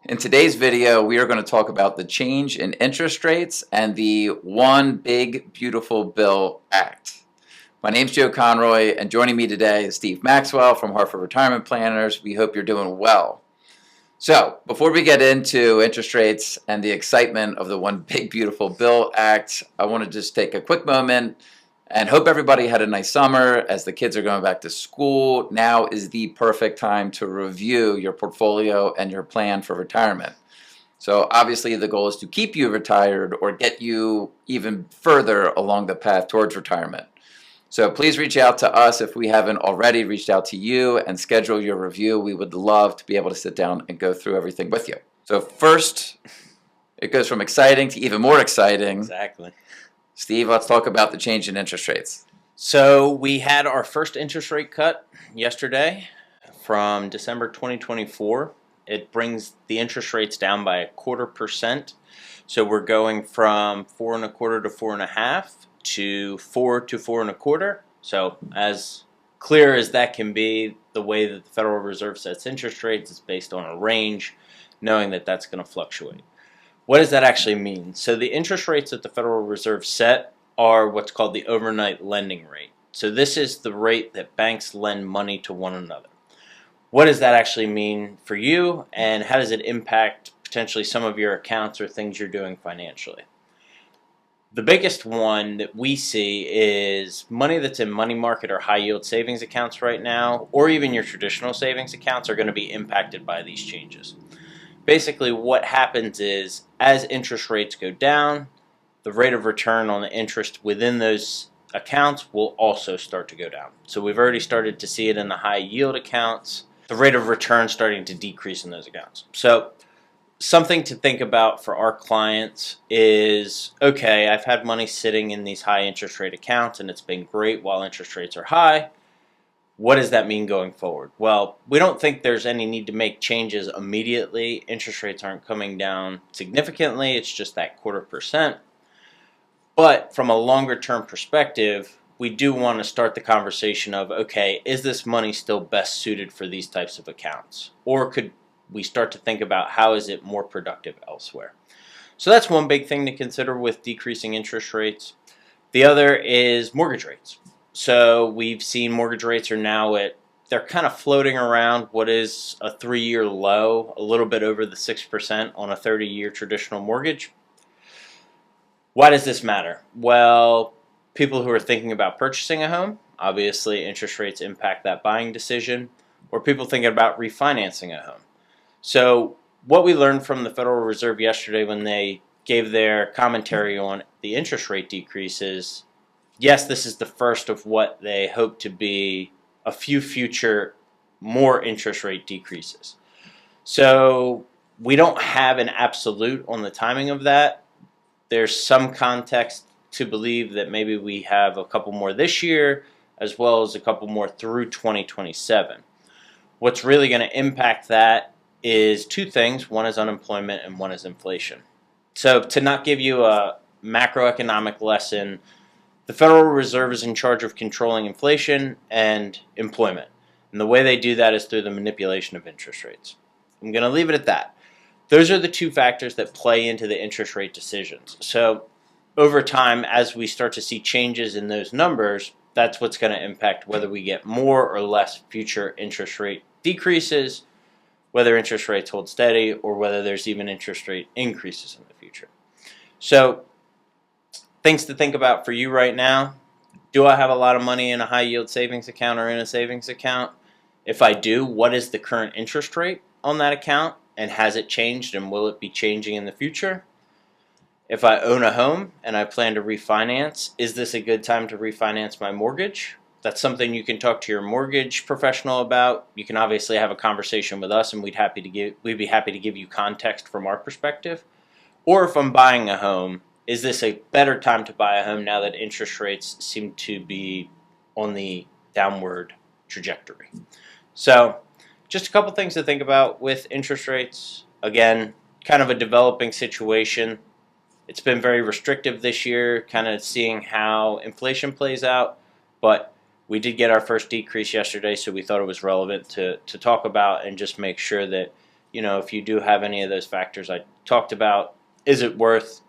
In today's video, we are going to talk about the change in interest rates and the One Big Beautiful Bill Act. My name's Joe Conroy, and joining me today is Steve Maxwell from Harford Retirement Planners. We hope you're doing well. So, before we get into interest rates and the excitement of the One Big Beautiful Bill Act, I want to just take a quick moment and hope everybody had a nice summer. As the kids are going back to school, now is the perfect time to review your portfolio and your plan for retirement. So obviously the goal is to keep you retired or get you even further along the path towards retirement. So please reach out to us if we haven't already reached out to you and schedule your review. We would love to be able to sit down and go through everything with you. So first, it goes from exciting to even more exciting. Exactly. Steve, let's talk about the change in interest rates. So we had our first interest rate cut yesterday from December 2024. It brings the interest rates down by 0.25%. So we're going from 4.25 to 4.5 to 4 to 4.25. So as clear as that can be, the way that the Federal Reserve sets interest rates is based on a range, knowing that that's going to fluctuate. What does that actually mean? So the interest rates that the Federal Reserve set are what's called the overnight lending rate. So this is the rate that banks lend money to one another. What does that actually mean for you, and how does it impact potentially some of your accounts or things you're doing financially? The biggest one that we see is money that's in money market or high yield savings accounts right now, or even your traditional savings accounts, are going to be impacted by these changes. Basically what happens is, as interest rates go down, the rate of return on the interest within those accounts will also start to go down. So we've already started to see it in the high yield accounts, the rate of return starting to decrease in those accounts. So something to think about for our clients is, okay, I've had money sitting in these high interest rate accounts and it's been great while interest rates are high. What does that mean going forward? Well, we don't think there's any need to make changes immediately. Interest rates aren't coming down significantly. It's just that 0.25%. But from a longer term perspective, we do want to start the conversation of, okay, is this money still best suited for these types of accounts? Or could we start to think about how is it more productive elsewhere? So that's one big thing to consider with decreasing interest rates. The other is mortgage rates. So we've seen mortgage rates are now they're kind of floating around what is a 3-year low, a little bit over the 6% on a 30-year traditional mortgage. Why does this matter? Well, people who are thinking about purchasing a home, obviously interest rates impact that buying decision, or people thinking about refinancing a home. So what we learned from the Federal Reserve yesterday when they gave their commentary on the interest rate decreases, yes, this is the first of what they hope to be a few future more interest rate decreases. So we don't have an absolute on the timing of that. There's some context to believe that maybe we have a couple more this year as well as a couple more through 2027. What's really going to impact that is two things. One is unemployment and one is inflation. So to not give you a macroeconomic lesson, the Federal Reserve is in charge of controlling inflation and employment. And the way they do that is through the manipulation of interest rates. I'm going to leave it at that. Those are the two factors that play into the interest rate decisions. So over time, as we start to see changes in those numbers, that's what's going to impact whether we get more or less future interest rate decreases, whether interest rates hold steady, or whether there's even interest rate increases in the future. So things to think about for you right now. Do I have a lot of money in a high yield savings account or in a savings account? If I do, what is the current interest rate on that account? And has it changed, and will it be changing in the future? If I own a home and I plan to refinance, is this a good time to refinance my mortgage? That's something you can talk to your mortgage professional about. You can obviously have a conversation with us, and we'd be happy to give you context from our perspective. Or if I'm buying a home, is this a better time to buy a home now that interest rates seem to be on the downward trajectory? So just a couple things to think about with interest rates. Again, kind of a developing situation. It's been very restrictive this year, kind of seeing how inflation plays out, but we did get our first decrease yesterday, so we thought it was relevant to talk about and just make sure that if you do have any of those factors I talked about, is it worth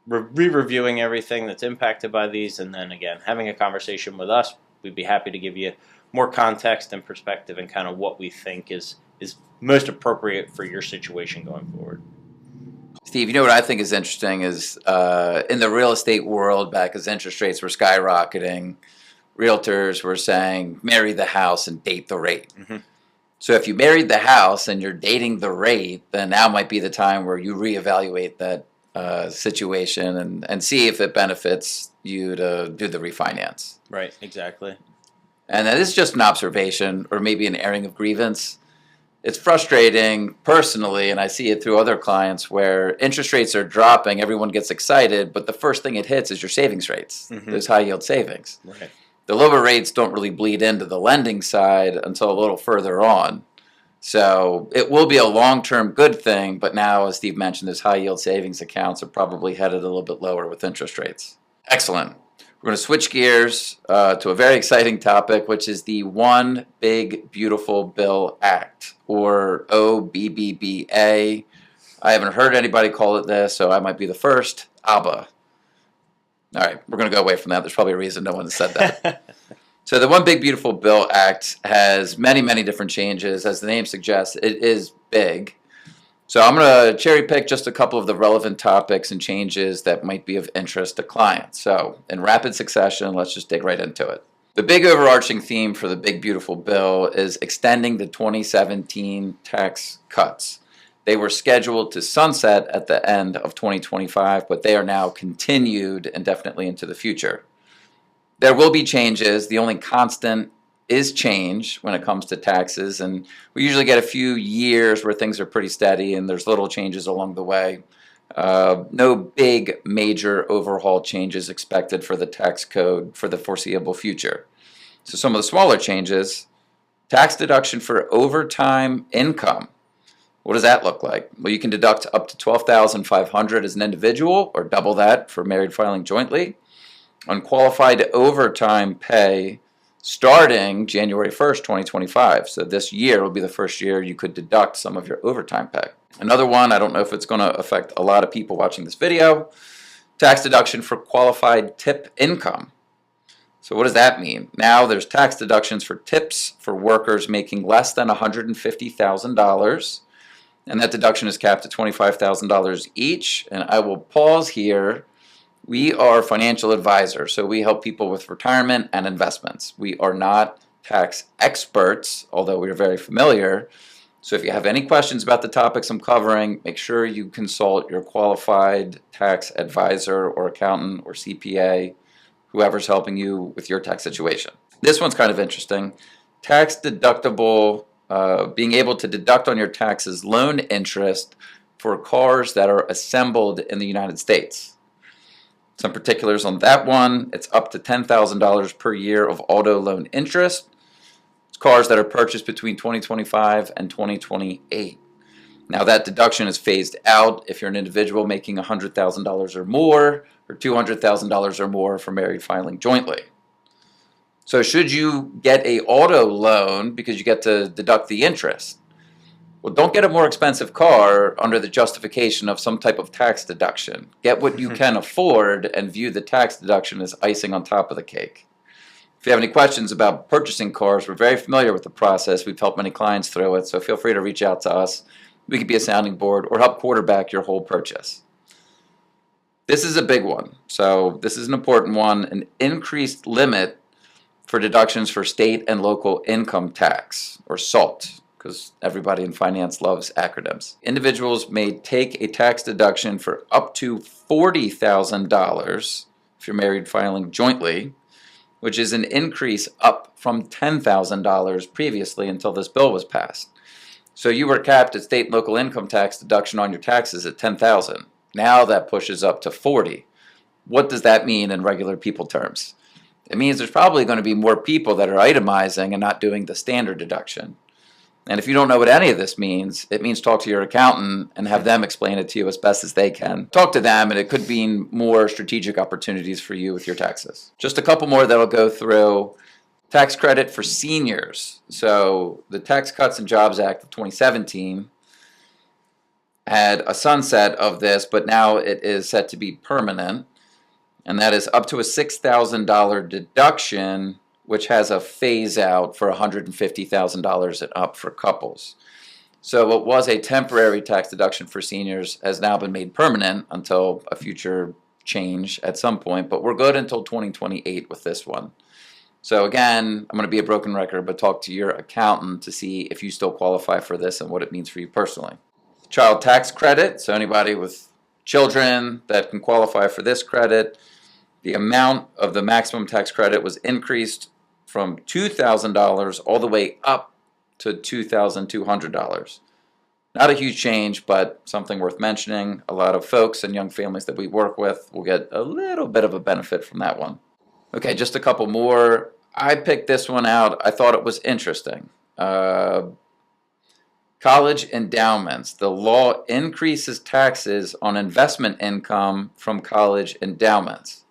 re-reviewing everything that's impacted by these, and then again having a conversation with us? We'd be happy to give you more context and perspective and kind of what we think is most appropriate for your situation going forward. Steve, you know what I think is interesting is in the real estate world, back as interest rates were skyrocketing, realtors were saying, marry the house and date the rate. Mm-hmm. So if you married the house and you're dating the rate, then now might be the time where you reevaluate that situation and see if it benefits you to do the refinance. Right, exactly. And this is just an observation or maybe an airing of grievance. It's frustrating personally, and I see it through other clients where interest rates are dropping, everyone gets excited, but the first thing it hits is your savings rates, those high yield savings. Right. The lower rates don't really bleed into the lending side until a little further on. So it will be a long-term good thing, but now, as Steve mentioned, those high-yield savings accounts are probably headed a little bit lower with interest rates. Excellent. We're going to switch gears to a very exciting topic, which is the One Big Beautiful Bill Act, or OBBBA. I haven't heard anybody call it this, so I might be the first. ABBA. All right, we're going to go away from that. There's probably a reason no one has said that. So the One Big Beautiful Bill Act has many, many different changes. As the name suggests, it is big. So I'm going to cherry pick just a couple of the relevant topics and changes that might be of interest to clients. So in rapid succession, let's just dig right into it. The big overarching theme for the Big Beautiful Bill is extending the 2017 tax cuts. They were scheduled to sunset at the end of 2025, but they are now continued indefinitely into the future. There will be changes. The only constant is change when it comes to taxes, and we usually get a few years where things are pretty steady and there's little changes along the way. No big major overhaul changes expected for the tax code for the foreseeable future. So some of the smaller changes: tax deduction for overtime income. What does that look like? Well, you can deduct up to $12,500 as an individual, or double that for married filing jointly. Unqualified overtime pay starting January 1st, 2025. So this year will be the first year you could deduct some of your overtime pay. Another one, I don't know if it's going to affect a lot of people watching this video: tax deduction for qualified tip income. So what does that mean? Now there's tax deductions for tips for workers making less than $150,000. And that deduction is capped at $25,000 each. And I will pause here. We are financial advisors, so we help people with retirement and investments. We are not tax experts, although we are very familiar. So if you have any questions about the topics I'm covering, make sure you consult your qualified tax advisor or accountant or CPA, whoever's helping you with your tax situation. This one's kind of interesting. Tax deductible, being able to deduct on your taxes loan interest for cars that are assembled in the United States. Some particulars on that one: it's up to $10,000 per year of auto loan interest. It's cars that are purchased between 2025 and 2028. Now that deduction is phased out if you're an individual making $100,000 or more, or $200,000 or more for married filing jointly. So should you get an auto loan because you get to deduct the interest? Well, don't get a more expensive car under the justification of some type of tax deduction. Get what you can afford and view the tax deduction as icing on top of the cake. If you have any questions about purchasing cars, we're very familiar with the process. We've helped many clients through it, so feel free to reach out to us. We could be a sounding board or help quarterback your whole purchase. This is a big one, so this is an important one: an increased limit for deductions for state and local income tax, or SALT, because everybody in finance loves acronyms. Individuals may take a tax deduction for up to $40,000 if you're married filing jointly, which is an increase up from $10,000 previously until this bill was passed. So you were capped at state and local income tax deduction on your taxes at $10,000. Now that pushes up to $40,000. What does that mean in regular people terms? It means there's probably going to be more people that are itemizing and not doing the standard deduction. And if you don't know what any of this means, it means talk to your accountant and have them explain it to you as best as they can. Talk to them, and it could mean more strategic opportunities for you with your taxes. Just a couple more that I'll go through. Tax credit for seniors. So the Tax Cuts and Jobs Act of 2017 had a sunset of this, but now it is set to be permanent, and that is up to a $6,000 deduction, which has a phase out for $150,000 and up for couples. So what was a temporary tax deduction for seniors has now been made permanent until a future change at some point, but we're good until 2028 with this one. So again, I'm going to be a broken record, but talk to your accountant to see if you still qualify for this and what it means for you personally. Child tax credit, so anybody with children that can qualify for this credit, the amount of the maximum tax credit was increased from $2,000 all the way up to $2,200. Not a huge change, but something worth mentioning. A lot of folks and young families that we work with will get a little bit of a benefit from that one. Okay, just a couple more. I picked this one out. I thought it was interesting. College endowments. The law increases taxes on investment income from college endowments.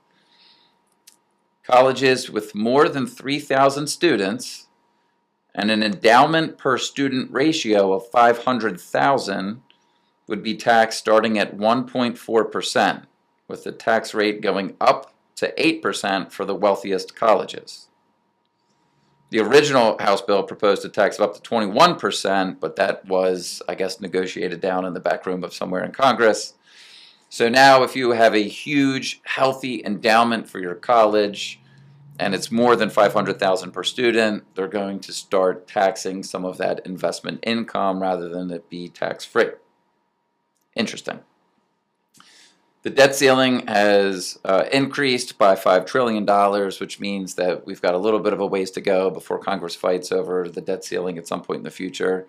Colleges with more than 3,000 students and an endowment per student ratio of 500,000 would be taxed starting at 1.4%, with the tax rate going up to 8% for the wealthiest colleges. The original House bill proposed a tax of up to 21%, but that was, I guess, negotiated down in the back room of somewhere in Congress. So now if you have a huge, healthy endowment for your college, and it's more than $500,000 per student, they're going to start taxing some of that investment income rather than it be tax-free. Interesting. The debt ceiling has increased by $5 trillion, which means that we've got a little bit of a ways to go before Congress fights over the debt ceiling at some point in the future,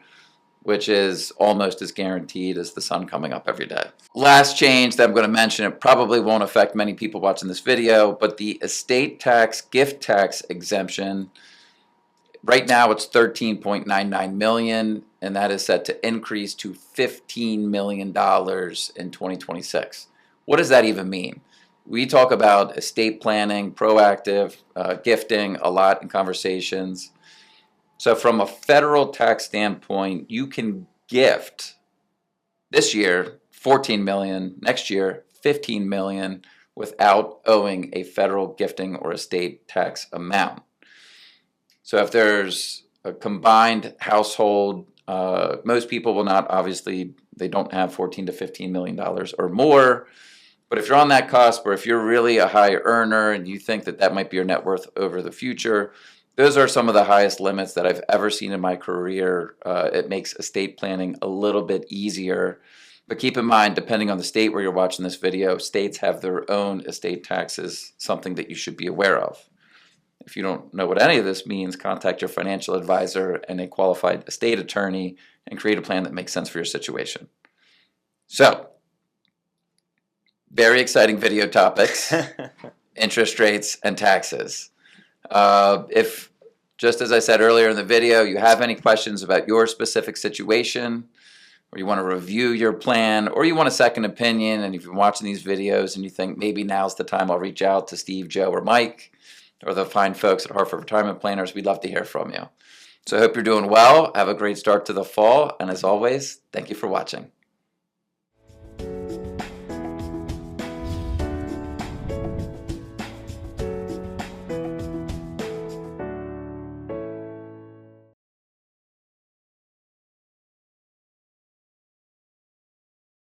which is almost as guaranteed as the sun coming up every day. Last change that I'm going to mention, it probably won't affect many people watching this video, but the estate tax, gift tax exemption, right now it's $13.99 million, and that is set to increase to $15 million in 2026. What does that even mean? We talk about estate planning, proactive, gifting a lot in conversations. So from a federal tax standpoint, you can gift this year $14 million, next year $15 million without owing a federal gifting or estate tax amount. So if there's a combined household, most people will not, obviously, they don't have $14 to $15 million or more. But if you're on that cusp, or if you're really a high earner and you think that that might be your net worth over the future, those are some of the highest limits that I've ever seen in my career. It makes estate planning a little bit easier. But keep in mind, depending on the state where you're watching this video, states have their own estate taxes, something that you should be aware of. If you don't know what any of this means, contact your financial advisor and a qualified estate attorney and create a plan that makes sense for your situation. So, very exciting video topics, interest rates and taxes. If, just as I said earlier in the video, you have any questions about your specific situation, or you want to review your plan, or you want a second opinion, and if you're watching these videos and you think maybe now's the time I'll reach out to Steve, Joe, or Mike, or the fine folks at Harford Retirement Planners, we'd love to hear from you. So I hope you're doing well. Have a great start to the fall, and as always, thank you for watching.